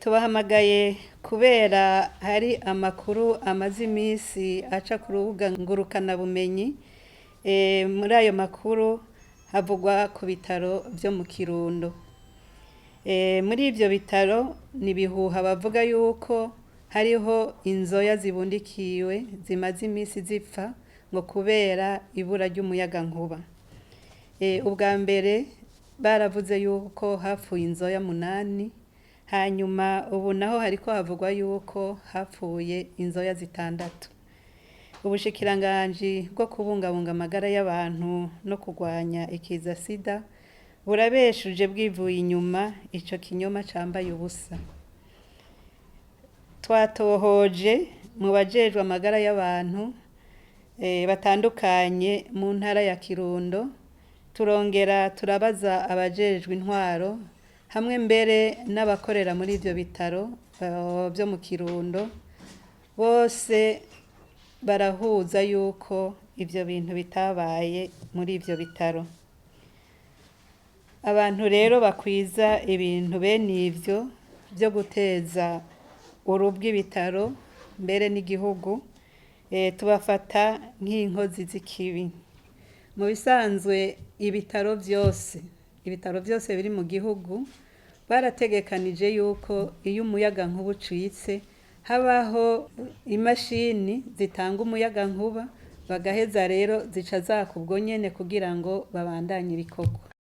Tubahamagaye kubera hari amakuru amaze iminsi aca ku rubuga ngurukanabumenyi. Muri ayo makuru havugwa ku bitaro vyo mu Kirundo. Muri ivyo bitaro ni ibihuha bavuga yuko hariho inzoya zibundikiwe zimaze iminsi zipfa ngo kubera ibura ry'umuyagankuba. Ubwa mbere baravuze yuko hapfuye inzoya 8, hanyuma ubu naho hariko havugwa yuko hapfuye inzoya 6. Ubushikiranganji bwo kubungabunga amagara y'abantu no kurwanya ikiza sida burabeshuje bwivuye inyuma ico kinyoma cambaye ubusa. Twatohoje mu bajejwe amagara y'abantu batandukanye mu ntara ya Kirundo, turongera turabaza abajejwe intwaro hamwe mbere n'abakorera muri ivyo bitaro vyo mu Kirundo, bose barahuza yuko ivyo bintu bitabaye muri ivyo bitaro. Abantu rero bakwiza ibintu bene ivyo vyo guteza urubwa ibitaro mbere n'igihugu, tubafata nk'inkozi z'ikibi. Mu bisanzwe ibitaro vyose biri mu gihugu barategekanije yuko iyo umuyagankuba ucitse habaho imashini zitanga umuyagankuba, bagaheza rero zica zaka ubwo nyene kugira ngo babandanye ibikorwa.